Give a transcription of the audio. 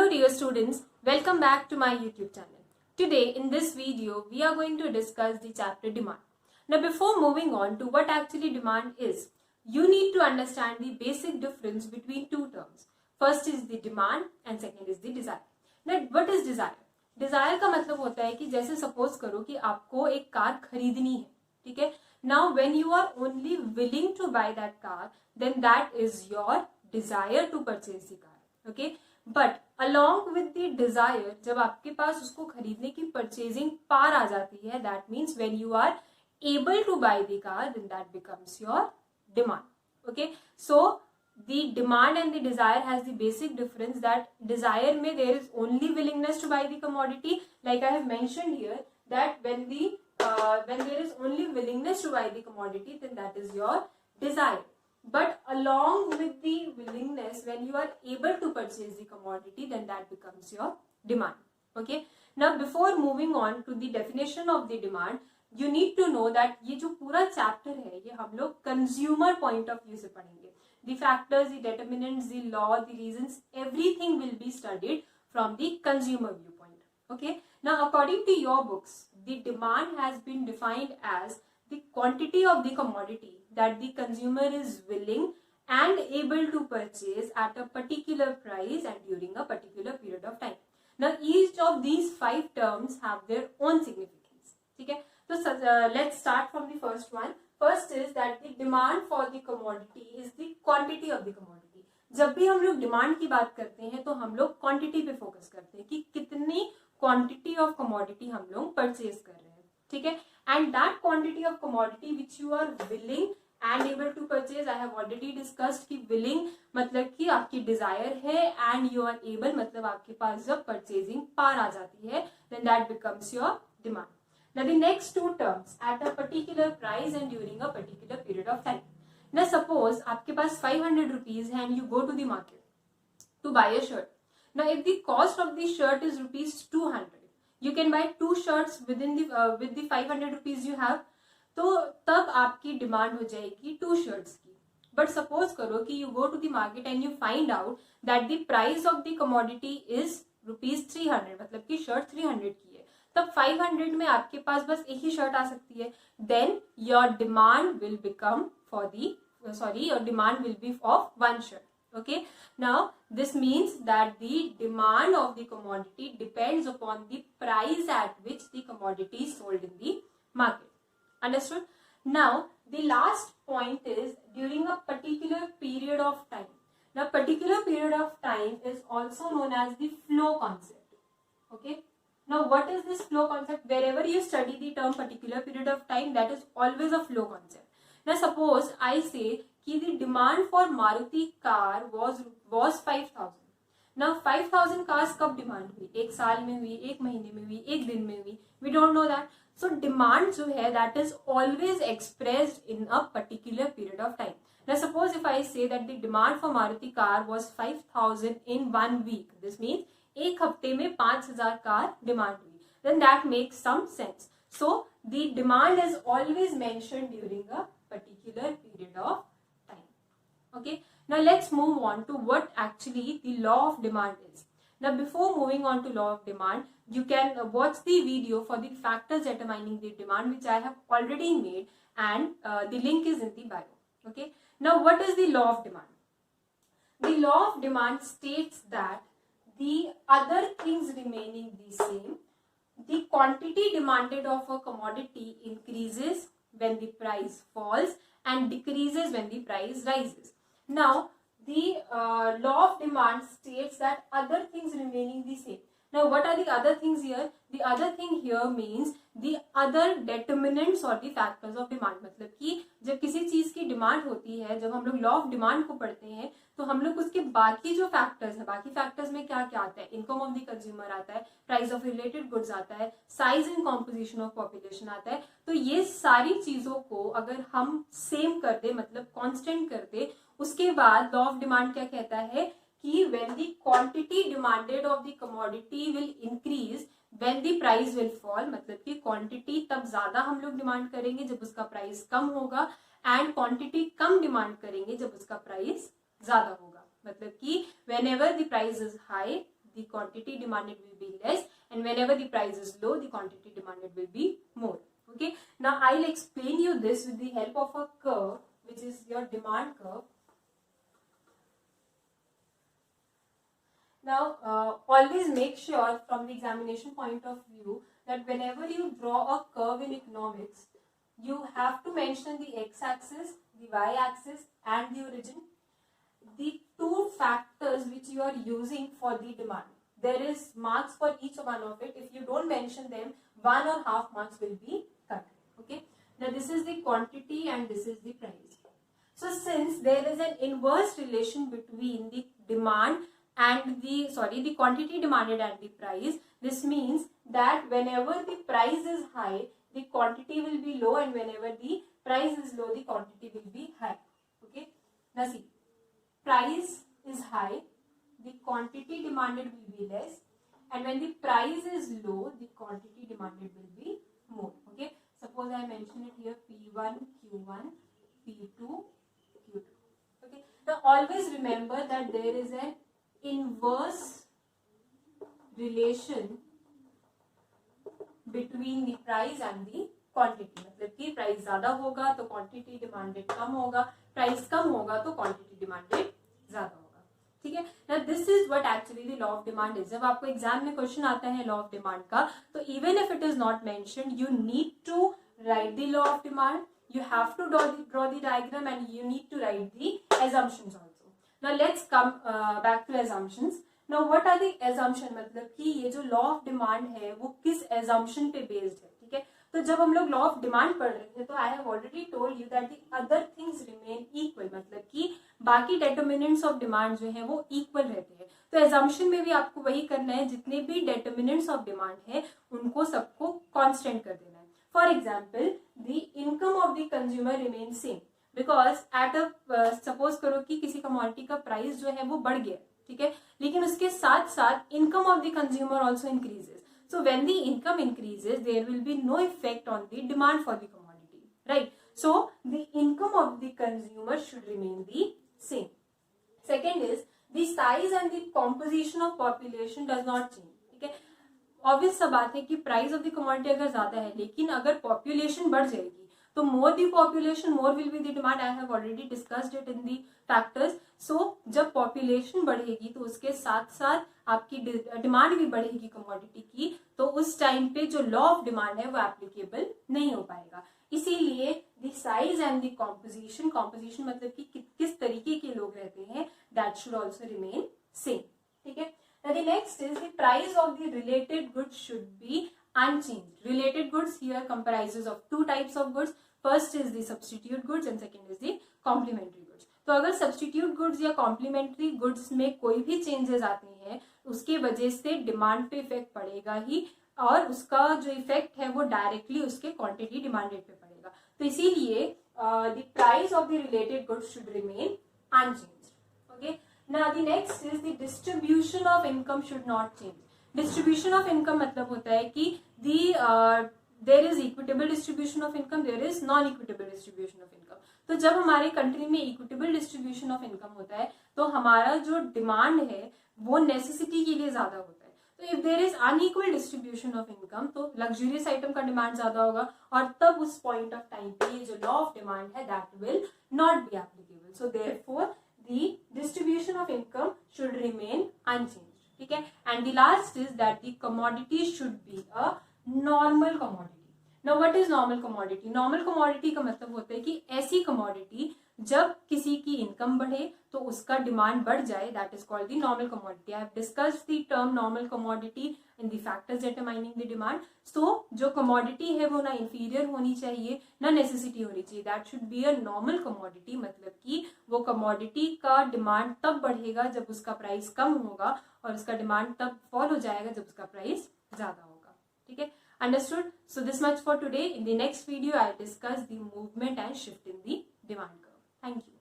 Hello dear students, welcome back to my YouTube channel. Today in this video we are going to discuss the chapter demand. Now before moving on to what actually demand is, you need to understand the basic difference between two terms. First is the demand and second is the desire. Now what is desire? Desire का मतलब होता है कि जैसे suppose करो कि आपको एक कार खरीदनी है, ठीक है. Now when you are only willing to buy that car, then that is your desire to purchase the car. Okay, but along with the desire, जब आपके पास उसको खरीदने की purchasing पार आ जाती है, that means when you are able to buy the car, then that becomes your demand. Okay, so the demand and the desire has the basic difference that desire में there is only willingness to buy the commodity, like I have mentioned here that when there is only willingness to buy the commodity, then that is your desire. But along with the willingness, when you are able to purchase the commodity, then that becomes your demand. Okay. Now before moving on to the definition of the demand, you need to know that ये जो पूरा chapter है ये हम लोग consumer point of view से पढ़ेंगे. The factors, the determinants, the law, the reasons, everything will be studied from the consumer viewpoint. Okay. Now according to your books, the demand has been defined as the quantity of the commodity that the consumer is willing and able to purchase at a particular price and during a particular period of time. Now each of these 5 terms have their own significance. Okay, so let's start from the first one. First is that the demand for the commodity is the quantity of the commodity. जब भी हम लोग demand की बात करते हैं तो हम लोग क्वांटिटी पे फोकस करते हैं कि कितनी क्वांटिटी ऑफ कमोडिटी हम लोग परचेज कर रहे हैं, ठीक है. And that quantity of commodity which you are willing and able to purchase, I have already discussed कि विलिंग मतलब कि आपकी डिजायर है एंड यू आर एबल मतलब आपके पास जब परचेजिंग पार आ जाती है, then that becomes your demand. Now the next two terms, at a particular price and during a particular period of time. Now suppose आपके पास 500 rupees है and you go to the market to buy a shirt. Now if the cost of the shirt is rupees 200, you can buy 2 shirts within the with the 500 rupees you have. तो तब आपकी demand हो जाएगी 2 shirts की. But suppose करो कि you go to the market and you find out that the price of the commodity is rupees 300, मतलब कि शर्ट 300 की है. तब 500 में आपके पास बस एक ही शर्ट आ सकती है. Then your demand will become your demand will be of 1 shirt. Okay, now this means that the demand of the commodity depends upon the price at which the commodity is sold in the market. Understood? Now the last point is during a particular period of time. Now particular period of time is also known as the flow concept. Okay, now what is this flow concept? Wherever you study the term particular period of time, that is always a flow concept. Now suppose I say कि the demand for Maruti car was 5,000. Now 5,000 cars कब demand हुई? एक साल में हुई, एक महीने में हुई, एक दिन में हुई? We don't know that. So demand जो है that is always expressed in a particular period of time. Now suppose if I say that the demand for Maruti car was 5,000 in 1 week, this means एक हफ्ते में 5,000 car demand हुई. Then that makes some sense. So the demand is always mentioned during a particular period of time. Okay, now let's move on to what actually the law of demand is. Now before moving on to law of demand, you can watch the video for the factors determining the demand, which I have already made, and the link is in the bio. Okay, now what is the law of demand? The law of demand states that the other things remaining the same, the quantity demanded of a commodity increases when the price falls and decreases when the price rises. Now the law of demand states that other things remaining the same. Now what are the other things here? The other thing here means the other determinants or the factors of demand. मतलब कि जब किसी चीज की demand होती है, जब हम लोग लॉ ऑफ डिमांड को पढ़ते हैं तो हम लोग उसके बाकी जो फैक्टर्स है, बाकी फैक्टर्स में क्या क्या आता है? इनकम ऑफ द कंज्यूमर आता है, प्राइस ऑफ रिलेटेड गुड्स आता है, size and composition of population आता है. तो ये सारी चीजों को अगर हम सेम कर दे, मतलब कॉन्स्टेंट कर दे, उसके बाद लॉ ऑफ डिमांड क्या कहता है कि when the quantity demanded of the commodity will increase when the price will fall, मतलब कि क्वांटिटी तब ज्यादा हम लोग डिमांड करेंगे जब उसका प्राइस कम होगा, एंड क्वांटिटी कम डिमांड करेंगे जब उसका प्राइस ज्यादा होगा. मतलब कि whenever the price is high, the quantity demanded will be less, and whenever the price is low, the quantity demanded will be more. Okay, now I'll explain you this with the help of a curve, which is your demand curve. Now always make sure from the examination point of view that whenever you draw a curve in economics, you have to mention the x-axis, the y-axis and the origin, the two factors which you are using for the demand. There is marks for each one of it. If you don't mention them, 1 or half marks will be cut. Okay, now this is the quantity and this is the price. So since there is an inverse relation between the demand and the quantity demanded and the price, this means that whenever the price is high, the quantity will be low, and whenever the price is low, the quantity will be high. Okay, now see, price is high, the quantity demanded will be less, and when the price is low, the quantity demanded will be more. Okay, suppose I mention it here, P1, Q1, P2, Q2. Okay, now always remember that there is an inverse relation between the price and the quantity. मतलब कि price ज्यादा होगा तो quantity demanded कम होगा, price कम होगा तो quantity demanded ज्यादा होगा. ठीक है, now this is what actually the law of demand is. जब आपको एग्जाम में क्वेश्चन आता है लॉ ऑफ डिमांड का, तो even if it is not mentioned, you need to write the law of demand, you have to draw the diagram, and you need to write the assumptions also. Now let's come back to assumptions. Now what are the assumption, मतलब कि ये जो law of demand है वो किस assumption पे based है. ठीक है, तो जब हम लोग लॉ ऑफ डिमांड पढ़ रहे थे तो आई have already told you that the other things remain equal, मतलब कि बाकी डेटर्मिनेंट्स ऑफ डिमांड जो है वो इक्वल रहते हैं. तो एजम्पशन में भी आपको वही करना है, जितने भी डेटर्मिनेंट्स ऑफ डिमांड है उनको सबको कांस्टेंट कर देना है. For example, the income of the consumer remain same, because at a suppose करो कि किसी कमोडिटी का प्राइस जो है वो बढ़ गया, ठीक है, लेकिन उसके साथ साथ income of the consumer also increases. So when the income increases, there will be no effect on the demand for the commodity, right? So the income of the consumer should remain the same. Second is the size and the composition of population does not change. ठीक है, obvious सा बात है कि price of the commodity अगर ज्यादा है, लेकिन अगर population बढ़ जाएगी तो more the population, more will be the demand. I have already discussed it in the factors. So जब population बढ़ेगी तो उसके साथ साथ आपकी डिमांड भी बढ़ेगी कमोडिटी की, तो उस टाइम पे जो लॉ ऑफ डिमांड है वो एप्लीकेबल नहीं हो पाएगा. इसीलिए the size and the composition, composition मतलब कि किस तरीके के लोग रहते हैं, that should also remain same. ठीक है, the next is the price of the related goods should be unchanged. Related goods here comprises of two types of goods. First is the substitute goods and second is the complementary goods. तो अगर substitute goods या complementary goods में कोई भी changes आते हैं, उसके वजह से डिमांड पे इफेक्ट पड़ेगा ही, और उसका जो इफेक्ट है वो डायरेक्टली उसके क्वांटिटी डिमांडेड पे पड़ेगा. तो इसीलिए the price of the related goods should remain unchanged. Okay, now the next is the distribution of income should not change. Distribution of income मतलब होता है कि there is equitable distribution of income, there is non equitable distribution of income. तो जब हमारे country में equitable distribution of income होता है तो हमारा जो डिमांड है वो नेसेसिटी के लिए ज्यादा होता है. तो if there is unequal distribution of income तो लग्जूरियस आइटम का डिमांड ज्यादा होगा, और तब उस पॉइंट ऑफ टाइम पे ये जो लॉ ऑफ डिमांड है that will not be applicable. So therefore the distribution of income should remain unchanged. ठीक है, and the last is that the commodity should be a normal commodity. Now what is normal commodity? Normal commodity का मतलब होता है कि ऐसी commodity जब किसी की इनकम बढ़े तो उसका डिमांड बढ़ जाए, that is called the normal commodity. I have discussed the term normal commodity in the factors determining the demand. So जो कमोडिटी है वो ना इंफीरियर होनी चाहिए ना नेसेसिटी होनी चाहिए, that should be a normal commodity. मतलब कि वो कमोडिटी का डिमांड तब बढ़ेगा जब उसका प्राइस कम होगा, और उसका डिमांड तब फॉल हो जाएगा जब उसका प्राइस ज्यादा होगा. ठीक है, understood? So this much for today. In the next video I'll discuss the movement and shift in the demand curve. Thank you.